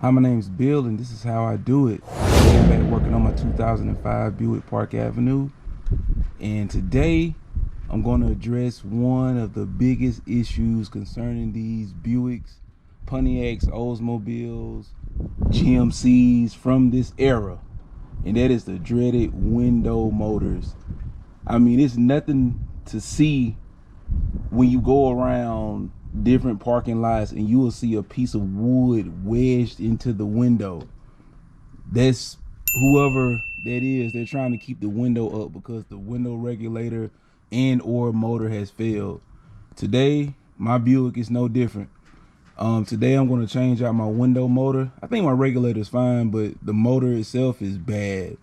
Hi, my name's Bill, and this is how I do it. I'm back working on my 2005 Buick Park Avenue, and today I'm going to address one of the biggest issues concerning these Buicks, Pontiacs, Oldsmobiles, GMCs from this era, and that is the dreaded window motors. I mean, it's nothing to see when you go around different parking lots and you will see a piece of wood wedged into the window. That's whoever that is. They're trying to keep the window up because the window regulator and or motor has failed. Today my Buick is no different. Today I'm going to change out my window motor. I think my regulator is fine, but the motor itself is bad.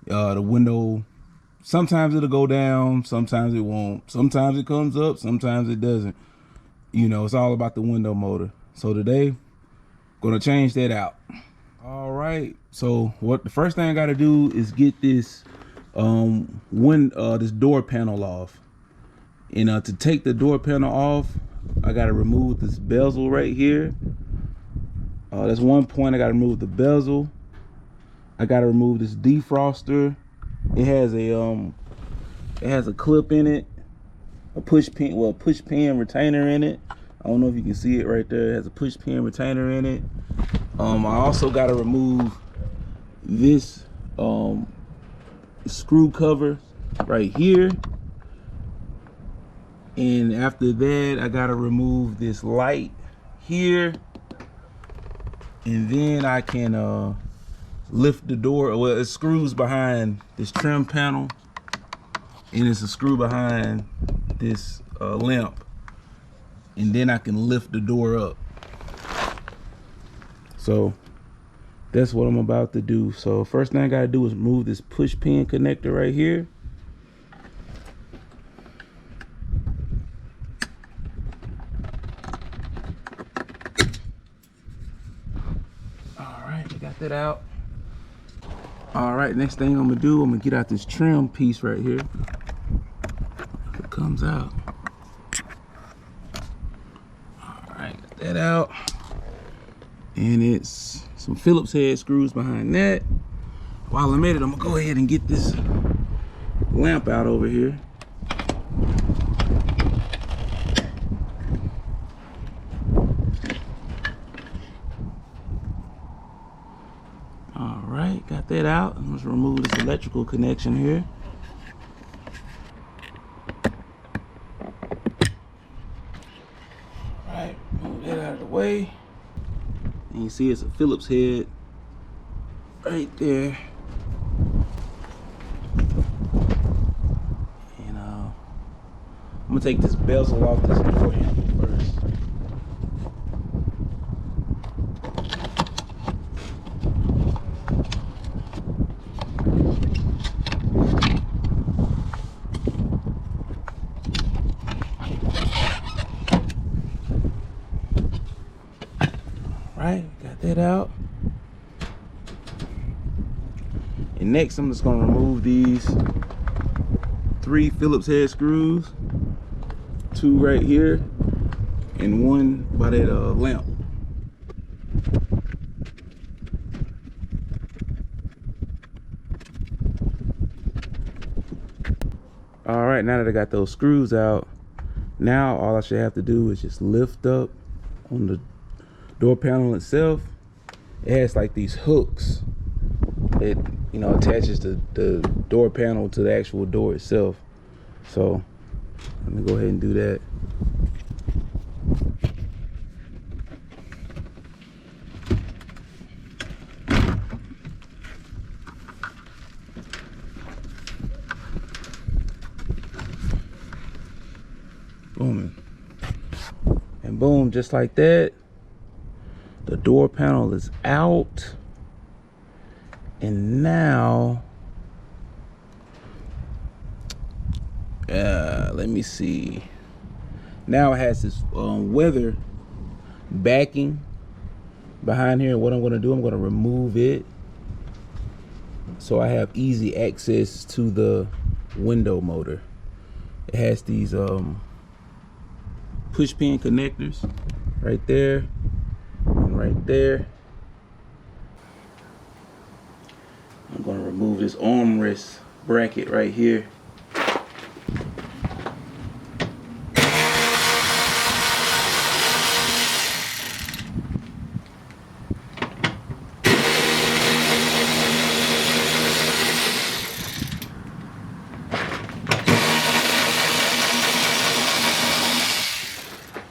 The window, sometimes it'll go down, sometimes it won't, sometimes it comes up, sometimes it doesn't. You know, it's all about the window motor. So today, gonna change that out. All right. So the first thing I gotta do is get this this door panel off. And to take the door panel off, I gotta remove this bezel right here. That's one point. I gotta remove the bezel. I gotta remove this defroster. It has a clip in it. A push pin retainer in it. I don't know if you can see it right there. It has a push pin retainer in it. I also got to remove this screw cover right here, and after that I got to remove this light here, and then I can lift the door. Well, it screws behind this trim panel, and it's a screw behind this lamp, and then I can lift the door up. So that's what I'm about to do. So first thing I gotta do is remove this push pin connector right here. All right, I got that out. All right, next thing I'm gonna do, I'm gonna get out this trim piece right here. It comes out. All right, got that out. And it's some Phillips head screws behind that. While I'm at it, I'm gonna go ahead and get this lamp out over here. All right, got that out. I'm just remove this electrical connection here. All right, move that out of the way. And you see it's a Phillips head right there. And I'm gonna take this bezel off this door handle first. Right, got that out. And next I'm just gonna remove these 3 Phillips head screws, 2 right here and 1 by that lamp. All right, now that I got those screws out, now all I should have to do is just lift up on the door panel itself. It has like these hooks that, you know, attaches the door panel to the actual door itself. So let me go ahead and do that. Boom. And boom, just like that. The door panel is out. And now, let me see. Now it has this weather backing behind here. What I'm going to do, I'm going to remove it so I have easy access to the window motor. It has these push pin connectors right there and right there. remove this armrest bracket right here.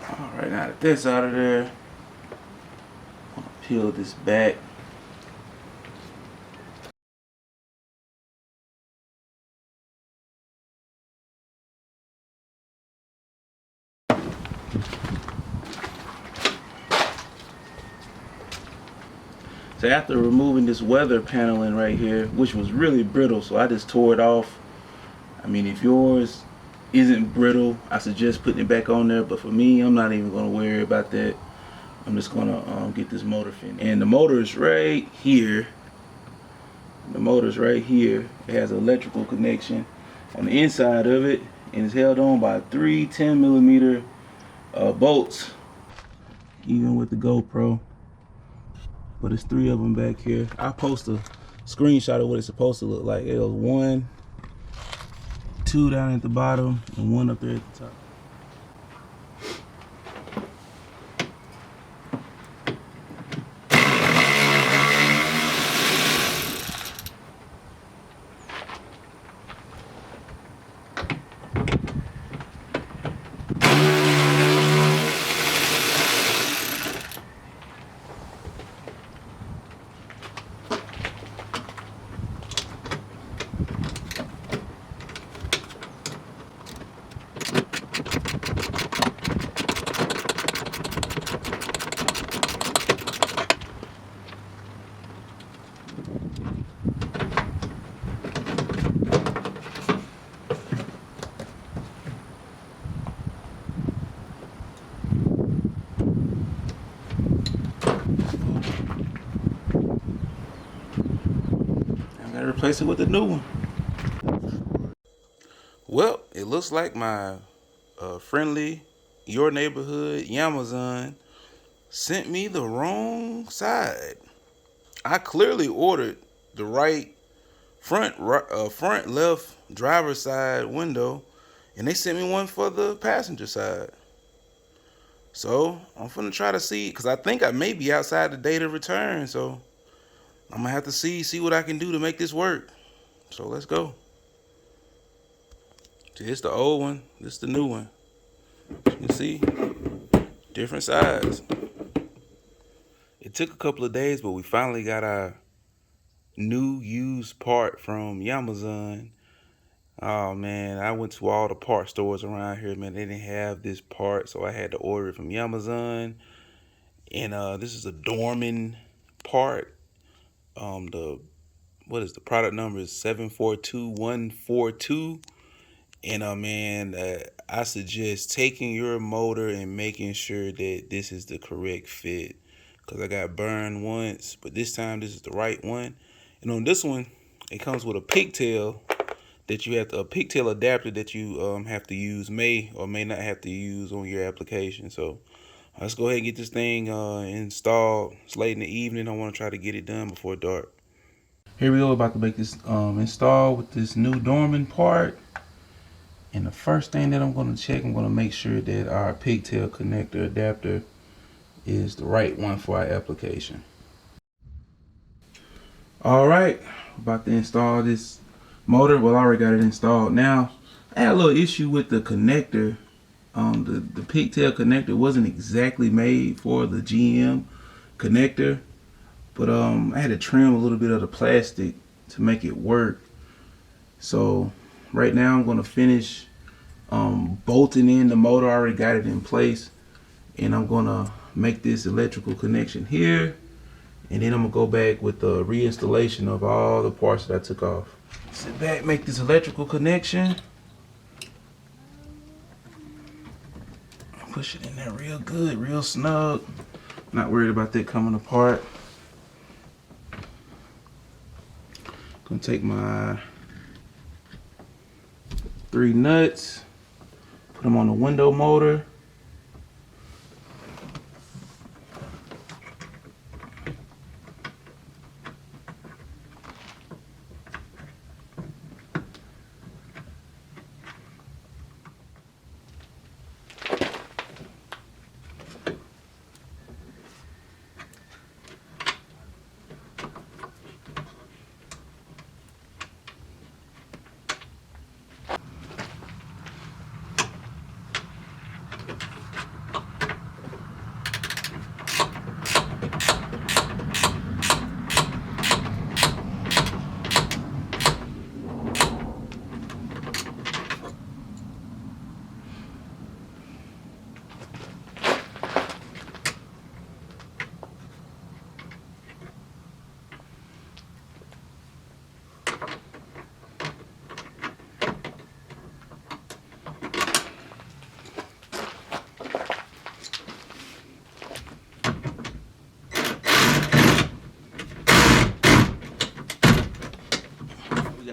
Alright, now that that's out of there, I'm gonna peel this back. So after removing this weather paneling right here, which was really brittle, so I just tore it off. I mean, if yours isn't brittle, I suggest putting it back on there, but for me, I'm not even going to worry about that. I'm just going to get this motor finished. And the motor is right here. The motor's right here. It has an electrical connection on the inside of it, and it's held on by 3 10mm bolts, even with the GoPro. But it's 3 of them back here. I'll post a screenshot of what it's supposed to look like. It was 1, 2 down at the bottom, and 1 up there at the top. Replace it with a new one. Well, it looks like my friendly Your Neighborhood Amazon sent me the wrong side. I clearly ordered the right front left driver's side window, and they sent me one for the passenger side. So I'm gonna try to see, because I think I may be outside the date of return, so I'm gonna have to see what I can do to make this work. So let's go. See, this the old one, this the new one. You can see, different sides. It took a couple of days, but we finally got our new used part from Amazon. Oh man, I went to all the part stores around here, man. They didn't have this part, so I had to order it from Amazon. And this is a Dorman part. The product number is 742142. And man, I suggest taking your motor and making sure that this is the correct fit, because I got burned once, but this time this is the right one. And on this one, it comes with a pigtail a pigtail adapter that you have to use, may or may not have to use on your application. So let's go ahead and get this thing installed. It's late in the evening. I want to try to get it done before dark. Here we go, about to make this install with this new Dorman part. And the first thing that I'm going to check, I'm going to make sure that our pigtail connector adapter is the right one for our application. All right, about to install this motor. Well, I already got it installed. Now, I had a little issue with the connector. The pigtail connector wasn't exactly made for the GM connector, but I had to trim a little bit of the plastic to make it work. So right now I'm going to finish bolting in the motor. I already got it in place, and I'm going to make this electrical connection here, and then I'm going to go back with the reinstallation of all the parts that I took off. Sit back, make this electrical connection. Push it in there real good, real snug. Not worried about that coming apart. Gonna take my 3 nuts, put them on the window motor.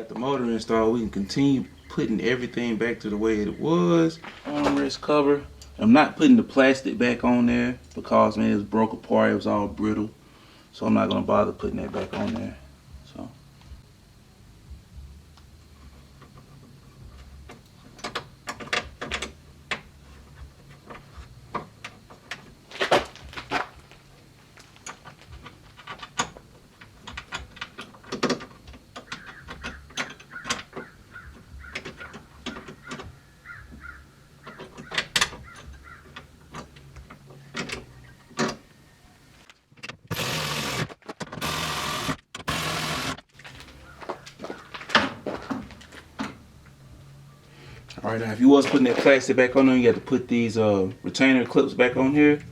got the motor installed, we can continue putting everything back to the way it was. Armrest cover. I'm not putting the plastic back on there because, man, it was broke apart. It was all brittle. So I'm not going to bother putting that back on there. So. All right, now if you was putting that plastic back on there, you got to put these retainer clips back on here.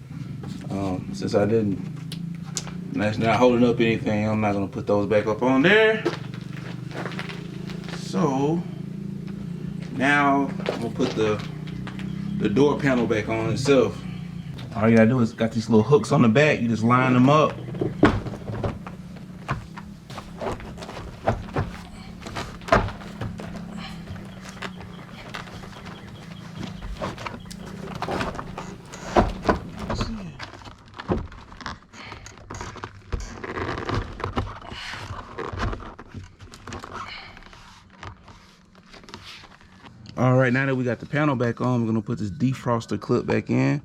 Since I didn't, that's not holding up anything, I'm not gonna put those back up on there. So now I'm gonna put the door panel back on itself. All you gotta do is got these little hooks on the back. You just line them up. All right, now that we got the panel back on, we're gonna put this defroster clip back in.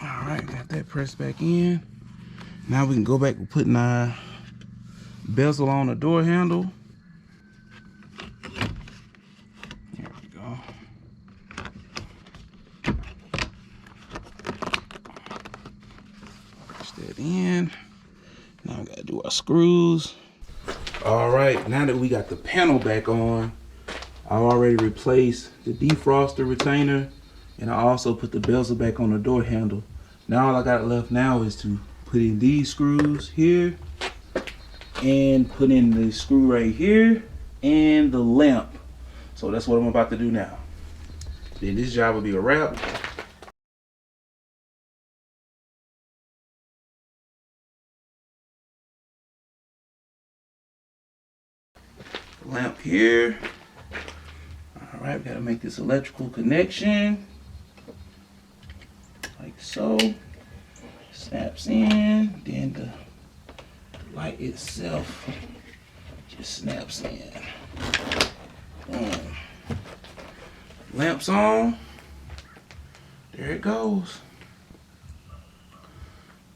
All right, got that pressed back in. Now we can go back to putting our bezel on the door handle. There we go. Push that in. Now we gotta do our screws. All right, now that we got the panel back on, I already replaced the defroster retainer, and I also put the bezel back on the door handle. Now all I got left now is to put in these screws here, and put in the screw right here, and the lamp. So that's what I'm about to do now. Then this job will be a wrap. Lamp here. All right, we gotta make this electrical connection. Like so. Snaps in, then the light itself just snaps in. Boom. Lamps on. There it goes.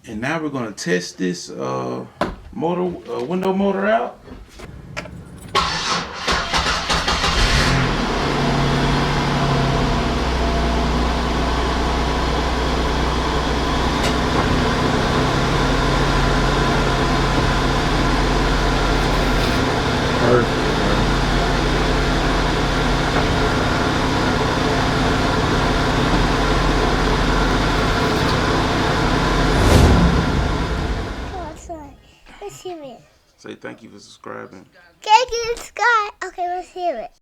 And now we're gonna test this window motor out. Let's hear it. Say thank you for subscribing. Thank you, Sky. Okay, let's hear it.